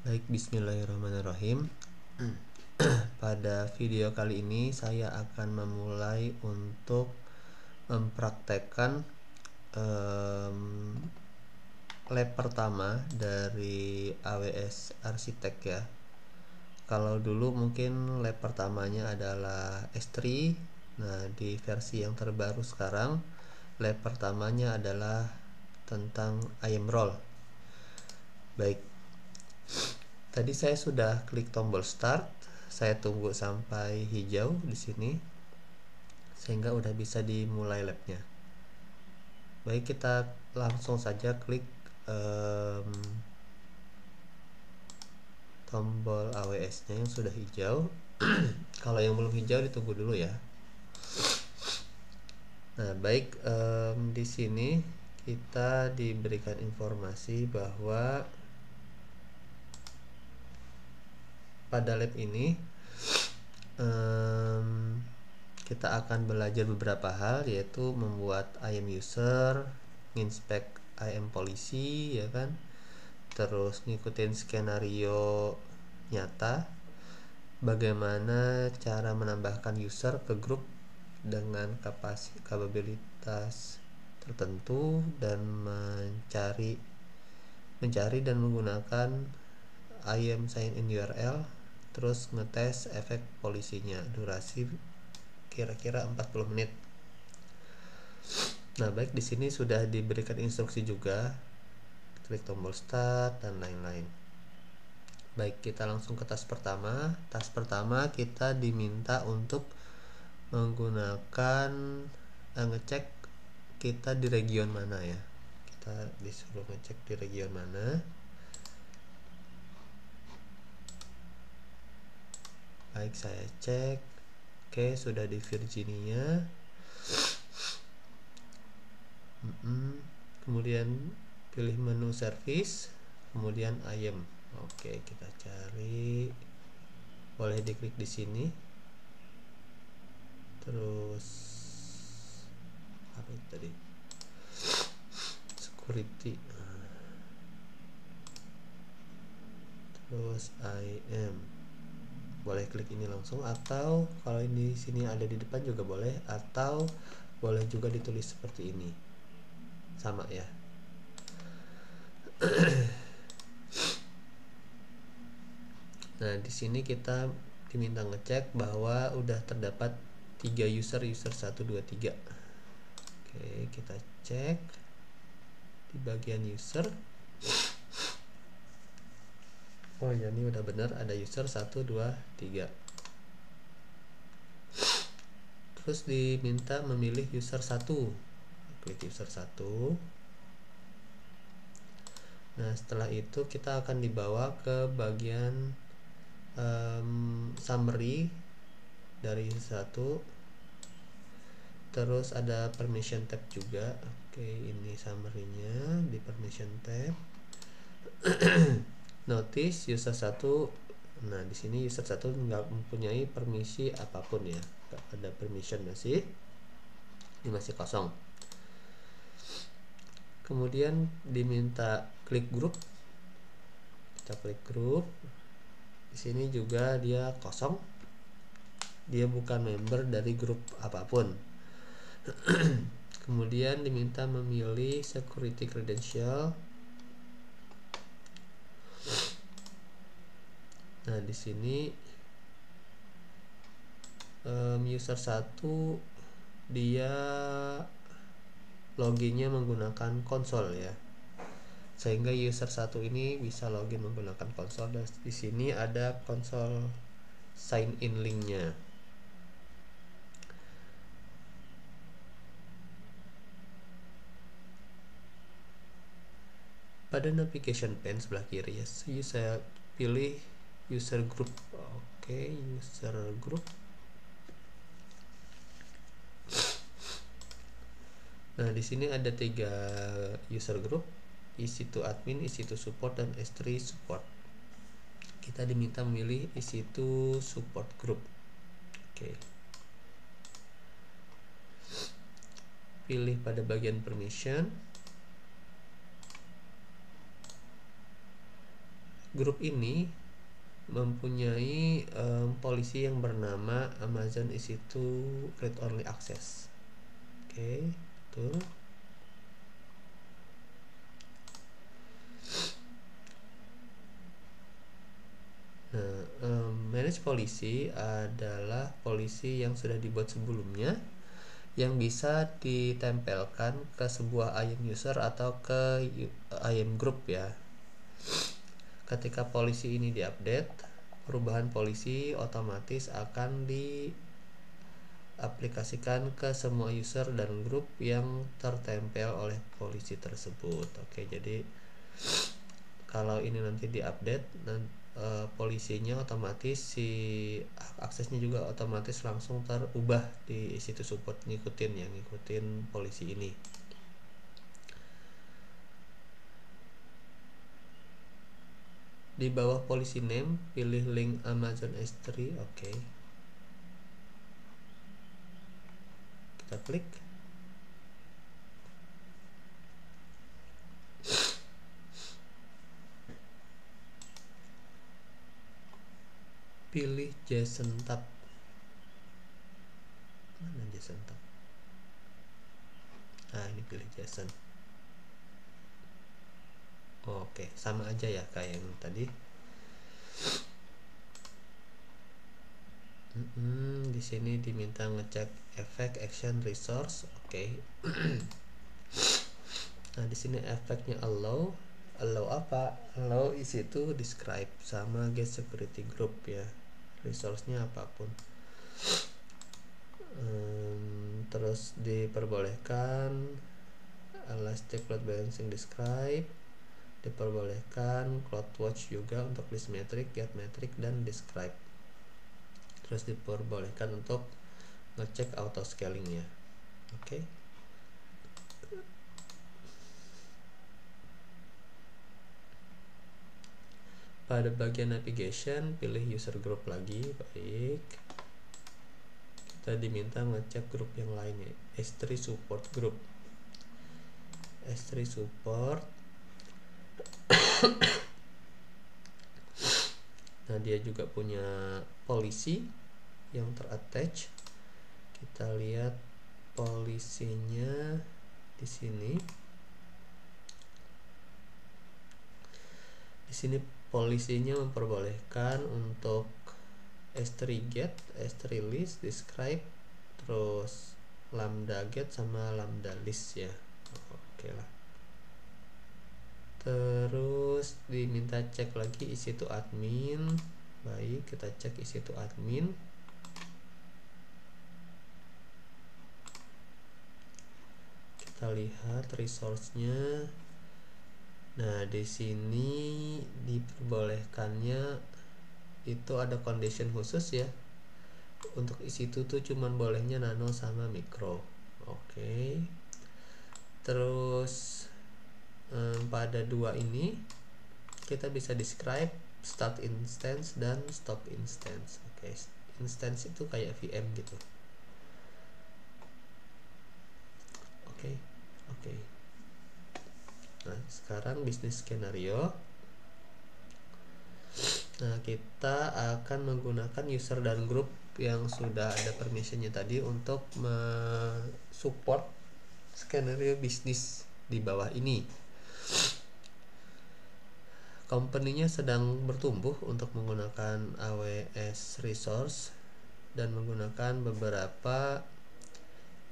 Baik, bismillahirrahmanirrahim. Pada video kali ini saya akan memulai untuk mempraktekkan lab pertama dari AWS Arsitek ya. Kalau dulu mungkin lab pertamanya adalah S3. Nah, di versi yang terbaru sekarang lab pertamanya adalah tentang IAM role. Baik, tadi saya sudah klik tombol start. Saya tunggu sampai hijau di sini sehingga udah bisa dimulai labnya. Baik, kita langsung saja klik tombol AWS-nya yang sudah hijau. Kalau yang belum hijau ditunggu dulu ya. Nah, baik, di sini kita diberikan informasi bahwa pada lab ini kita akan belajar beberapa hal, yaitu membuat IAM user, inspect IAM policy ya kan, terus ngikutin skenario nyata, bagaimana cara menambahkan user ke grup dengan kapabilitas tertentu, dan mencari dan menggunakan IAM sign in URL, terus ngetes efek polisinya, durasi kira-kira 40 menit. Nah, baik, di sini sudah diberikan instruksi juga, klik tombol start dan lain-lain. Baik, kita langsung ke task pertama. Task pertama kita diminta untuk menggunakan ngecek kita di region mana ya. Kita disuruh ngecek di region mana. Baik, saya cek. Oke, sudah di Virginia. Kemudian pilih menu service, kemudian IAM. Oke, kita cari. Boleh diklik di sini. Terus apa itu tadi? Security. Terus IAM. Boleh klik ini langsung, atau kalau ini sini ada di depan juga boleh, atau boleh juga ditulis seperti ini. Sama ya. Nah, di sini kita diminta ngecek bahwa udah terdapat 3 user 1, 2, 3. Oke, kita cek di bagian user. Oh ya, ini udah benar, ada user 1, 2, 3. Terus diminta memilih user 1. Klik user 1. Nah, setelah itu kita akan dibawa ke bagian summary dari 1. Terus ada permission tab juga. Oke, ini summary-nya di permission tab. Notice user 1. Nah, di sini user 1 nggak mempunyai permisi apapun ya. Nggak ada permission, ini masih kosong. Kemudian diminta klik grup. Kita klik grup. Di sini juga dia kosong. Dia bukan member dari grup apapun. Kemudian diminta memilih security credential. Nah, di sini user 1 dia loginnya menggunakan konsol ya, sehingga user 1 ini bisa login menggunakan konsol, dan di sini ada konsol sign in linknya. Pada navigation pane sebelah kiri ya, saya pilih user group. Oke, user group. Nah, di sini ada 3 user group, EC2 admin, EC2 support, dan S3 support. Kita diminta memilih EC2 support group. Oke. Pilih pada bagian permission. grup ini mempunyai policy yang bernama Amazon EC2 read only access. Oke, betul. Nah, manage policy adalah policy yang sudah dibuat sebelumnya yang bisa ditempelkan ke sebuah IAM user atau ke IAM group ya. Ketika policy ini diupdate, perubahan policy otomatis akan diaplikasikan ke semua user dan grup yang tertempel oleh policy tersebut. Oke, jadi kalau ini nanti diupdate, polisinya otomatis, si aksesnya juga otomatis langsung terubah di situs support, ngikutin polisi ini. Di bawah policy name pilih link Amazon S3. Oke. Kita klik. Pilih JSON tab. Mana JSON tab? Nah, ini pilih JSON. Oke, sama aja ya kayak yang tadi. Di sini diminta ngecek efek, action, resource. Oke. Nah, di sini efeknya allow apa? Allow isi itu describe sama get security group ya. Resource-nya apapun. Terus diperbolehkan elastic load balancing describe, diperbolehkan CloudWatch juga untuk list metric, get metric, dan describe. Terus diperbolehkan untuk ngecek auto scalingnya. Oke. Pada bagian navigation pilih user group lagi. Baik, kita diminta ngecek grup yang lainnya. S3 support group. S3 support. Nah, dia juga punya policy yang terattach. Kita lihat polisinya di sini. Di sini polisinya memperbolehkan untuk S3 get, S3 list, describe, terus lambda get sama lambda list ya. Oke lah. Terus diminta cek lagi isi to admin. Baik, kita cek isi to admin. Kita lihat resource-nya. Nah, di sini diperbolehkannya itu ada condition khusus ya. Untuk isi itu tuh cuman bolehnya nano sama mikro. Oke. Terus pada dua ini kita bisa describe start instance dan stop instance. Oke, instance itu kayak VM gitu. Oke. Nah, sekarang bisnis skenario. Nah, kita akan menggunakan user dan grup yang sudah ada permissionnya tadi untuk support skenario bisnis di bawah ini. Company-nya sedang bertumbuh untuk menggunakan AWS resource dan menggunakan beberapa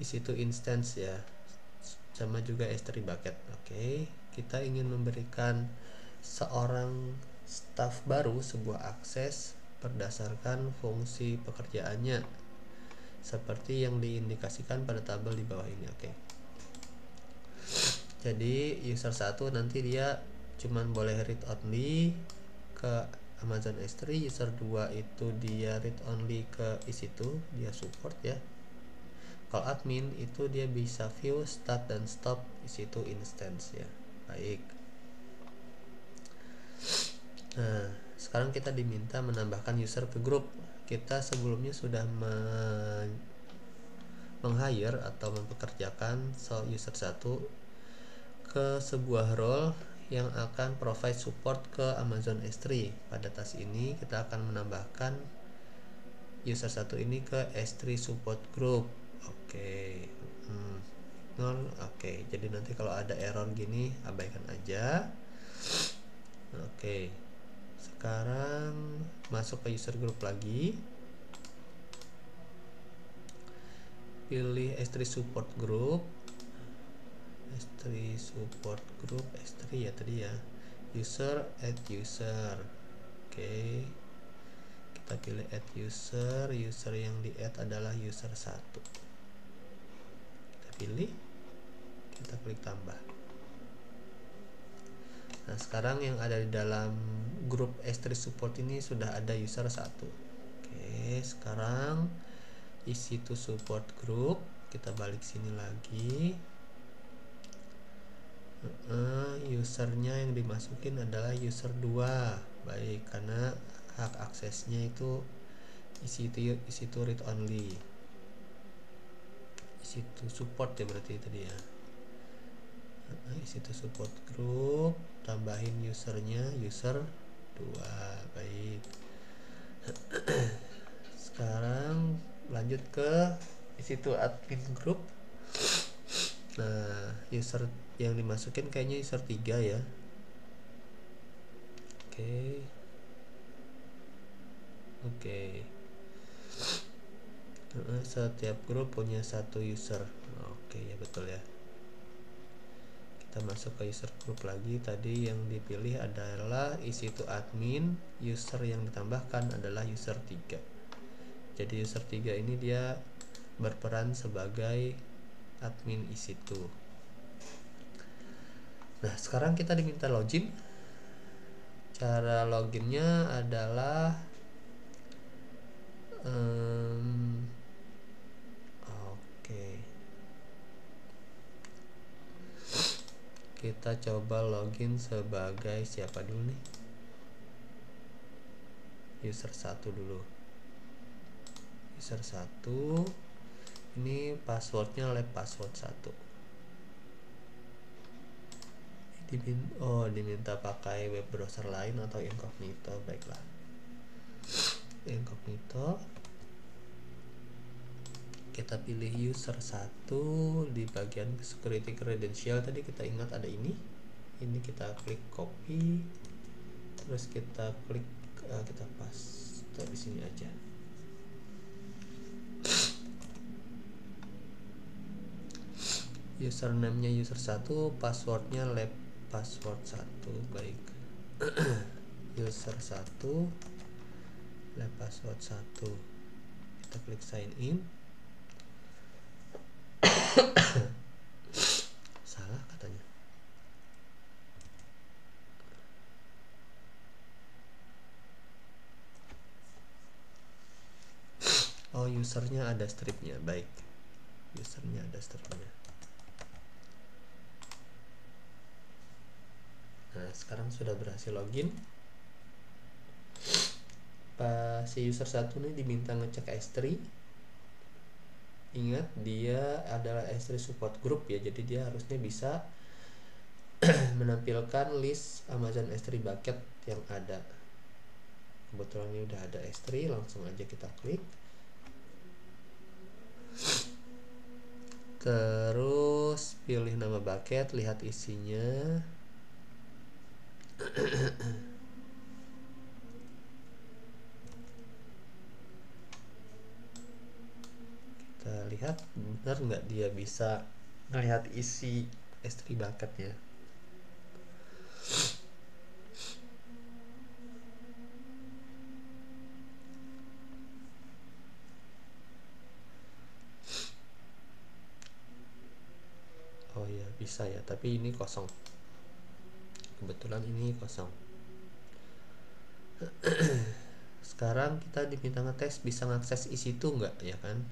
EC2 instance ya, sama juga S3 bucket. Oke, kita ingin memberikan seorang staff baru sebuah akses berdasarkan fungsi pekerjaannya seperti yang diindikasikan pada tabel di bawah ini. Oke. Jadi user 1 nanti dia cuman boleh read only ke Amazon S3, user 2 itu dia read only ke EC2, dia support ya. Kalau admin itu dia bisa view, start dan stop EC2 instance ya. Baik. Nah, sekarang kita diminta menambahkan user ke grup. Kita sebelumnya sudah meng-hire atau mempekerjakan user 1 ke sebuah role yang akan provide support ke Amazon S3. Pada task ini kita akan menambahkan user 1 ini ke S3 support group. Oke. Oke, jadi nanti kalau ada error gini abaikan aja. Oke, sekarang masuk ke user group lagi, pilih S3 support group, S3 support group S3 ya tadi ya, user, add user. Oke, kita pilih add user, user yang di add adalah user 1, kita pilih, kita klik tambah. Nah, sekarang yang ada di dalam grup S3 support ini sudah ada user 1. Oke, sekarang isi to support group, kita balik sini lagi. Usernya yang dimasukin adalah user 2. Baik, karena hak aksesnya itu isi to read only. Isi to support ya berarti tadi ya. Isi to support group, tambahin usernya user 2. Baik. Sekarang lanjut ke isi to admin group. Nah, user yang dimasukin kayaknya user 3 ya. Oke. Setiap grup punya satu user. Oke ya, betul ya. Kita masuk ke user group lagi. Tadi yang dipilih adalah isi to admin, user yang ditambahkan adalah user 3. Jadi user 3 ini dia berperan sebagai admin isi2. Nah, sekarang kita diminta login. Cara loginnya adalah kita coba login sebagai siapa dulu nih? User 1 dulu. User 1 ini passwordnya lab password 1. Diminta pakai web browser lain atau incognito. Baiklah, incognito. Kita pilih user 1 di bagian security credential. Tadi kita ingat ada ini kita klik copy, terus kita klik kita paste di sini aja. Username-nya user 1, passwordnya lab password 1. Baik. User 1 lab password 1. Kita klik sign in. Salah katanya. Usernya ada stripnya. Baik, usernya ada stripnya. Nah, sekarang sudah berhasil login. Si user 1 ini diminta ngecek S3. Ingat, dia adalah S3 support group ya, jadi dia harusnya bisa menampilkan list Amazon S3 bucket yang ada. Kebetulan ini udah ada S3, langsung aja kita klik. Terus pilih nama bucket, lihat isinya. Kita lihat benar nggak dia bisa melihat isi S3 bucketnya. Oh ya, bisa ya, tapi ini kosong. Kebetulan ini kosong. Sekarang kita diminta ngetes bisa ngakses isi itu enggak ya kan?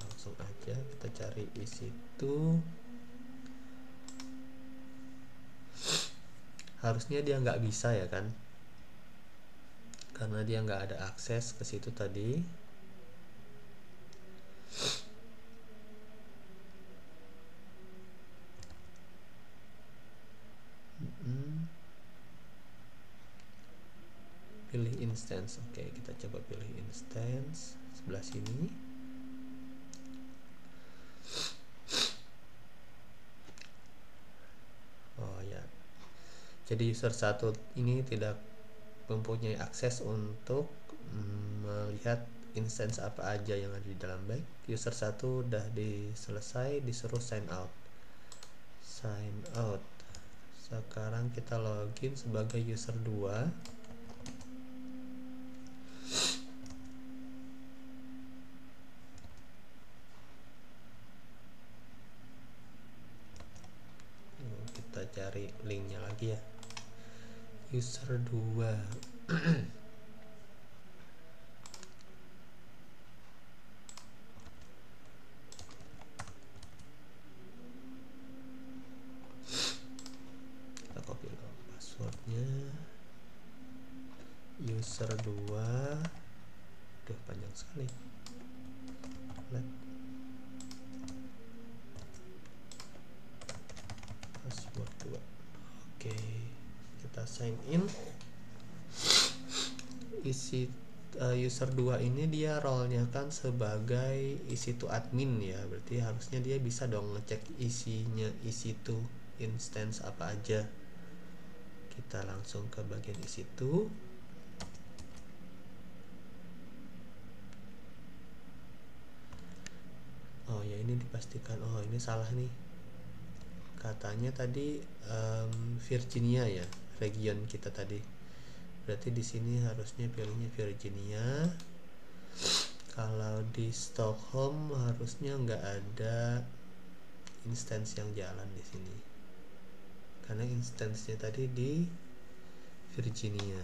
Langsung aja kita cari isi itu. Harusnya dia nggak bisa ya kan? Karena dia nggak ada akses ke situ tadi. pilih instance. Oke, kita coba pilih instance sebelah sini. Oh ya, jadi user 1 ini tidak mempunyai akses untuk melihat instance apa aja yang ada di dalam. Baik, user 1 udah selesai, disuruh sign out. Sekarang kita login sebagai user 2. Kita cari linknya lagi ya, user 2. Kita copy passwordnya, user 2. Duh, panjang sekali. Password 2. Oke, kita sign in. User 2 ini dia role-nya kan sebagai EC2 admin ya, berarti harusnya dia bisa dong ngecek isinya EC2 instance apa aja. Kita langsung ke bagian EC2. Oh ya, ini dipastikan. Oh, ini salah nih. Katanya tadi Virginia ya, region kita tadi. Berarti di sini harusnya pilihnya Virginia. Kalau di Stockholm harusnya nggak ada instance yang jalan di sini, karena instance-nya tadi di Virginia.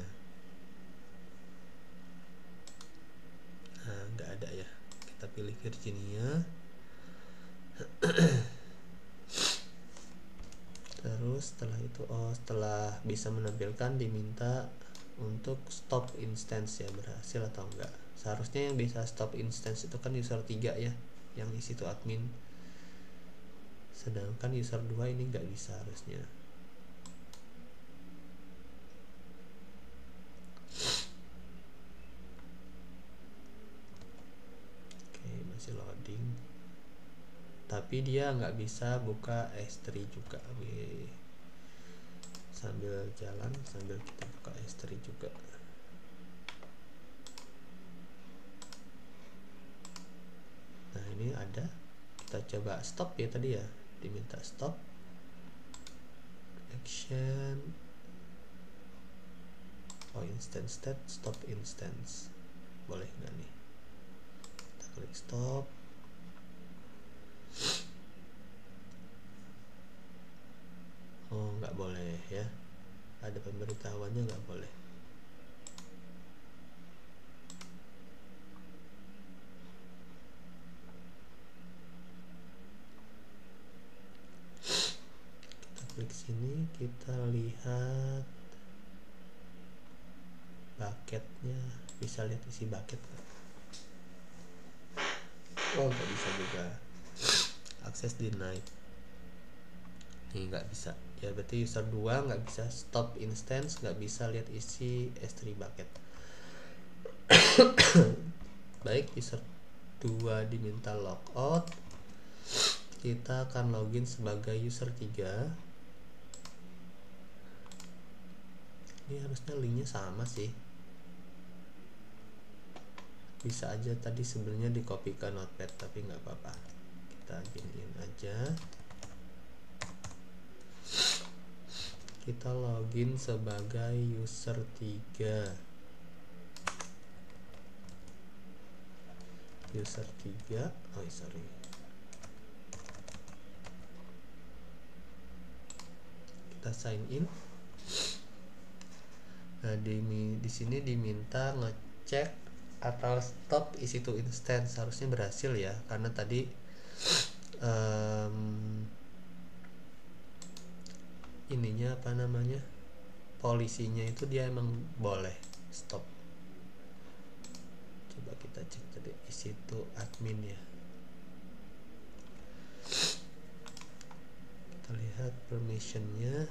Nah, nggak ada ya. Kita pilih Virginia. Terus setelah itu, setelah bisa menampilkan, diminta untuk stop instance ya, berhasil atau enggak. Seharusnya yang bisa stop instance itu kan user 3 ya, yang isi itu admin. Sedangkan user 2 ini nggak bisa harusnya. Oke, masih loading. Tapi dia nggak bisa buka S3 juga. Sambil jalan, sambil kita buka S3 juga. Nah, ini ada. Kita coba stop ya tadi ya. Diminta stop. Action. Oh, instance state, stop instance. Boleh nggak nih? Kita klik stop. Oh, nggak boleh ya. Ada pemberitahuannya nggak boleh. Kita klik sini, kita lihat bucketnya. Bisa lihat isi bucket nggak? Oh, nggak bisa juga. Akses denied. Nih, nggak bisa ya, berarti user 2 nggak bisa stop instance, nggak bisa lihat isi S3 bucket. Baik, user 2 diminta logout. Kita akan login sebagai user 3. Ini harusnya linknya sama sih, bisa aja tadi sebenarnya di copy ke notepad, tapi nggak apa-apa, kita giniin aja. Kita login sebagai user 3. User 3. Oh, sorry. Kita sign in. Nah, di sini diminta ngecek atau stop EC2 instance. Harusnya berhasil ya, karena tadi ininya apa namanya, polisinya itu dia emang boleh stop. Coba kita cek tadi EC2 admin ya. Kita lihat permissionnya.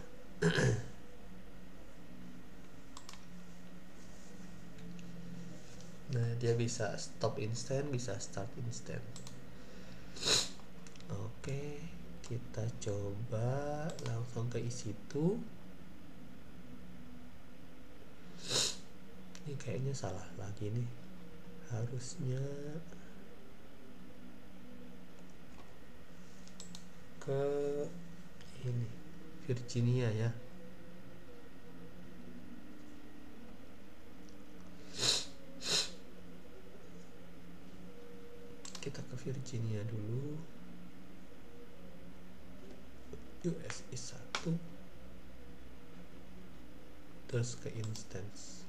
Nah, dia bisa stop instant, bisa start instant. Oke, kita coba langsung ke isi itu. Ini kayaknya salah lagi nih. Harusnya ke ini Virginia ya. Kita ke Virginia dulu. US is 1, terus ke instance.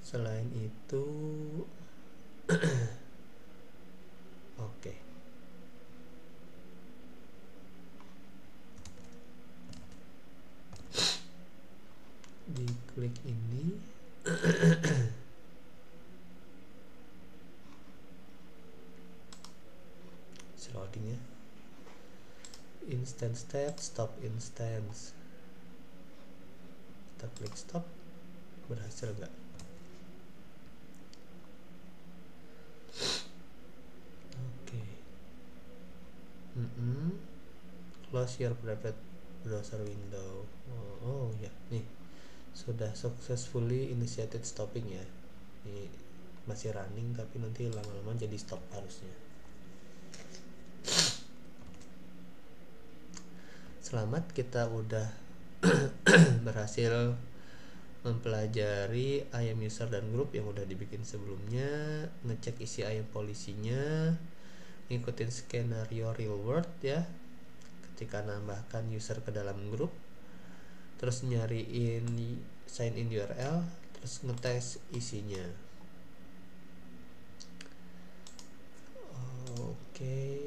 Selain itu oke. Diklik ini. Loading ya. Instance state, stop instance. Kita klik stop. Berhasil nggak? Oke. Close your private browser window. Oh ya, nih sudah successfully initiated stopping ya. Ini masih running tapi nanti lama-lama jadi stop harusnya. Selamat, kita udah berhasil mempelajari IAM user dan group yang udah dibikin sebelumnya, ngecek isi IAM polisinya, ngikutin skenario real world ya, ketika nambahkan user ke dalam grup, terus nyariin sign in URL, terus ngetes isinya. Oke.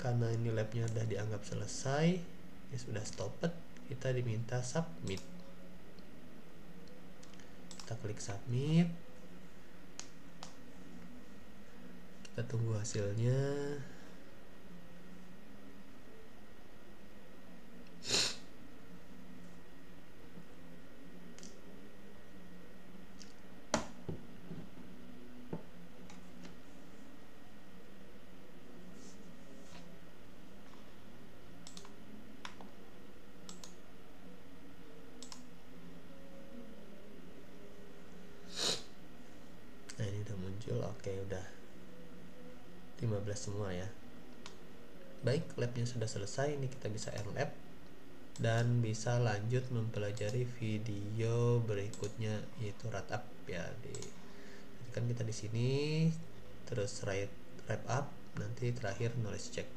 Karena ini labnya udah dianggap selesai, ya sudah stopped, kita diminta submit. Kita klik submit, kita tunggu hasilnya. Nah, ini udah muncul. Oke, udah 15 semua ya. Baik, labnya sudah selesai. Ini kita bisa end lab dan bisa lanjut mempelajari video berikutnya, yaitu wrap up ya. Kan kita di sini terus wrap up, nanti terakhir knowledge check.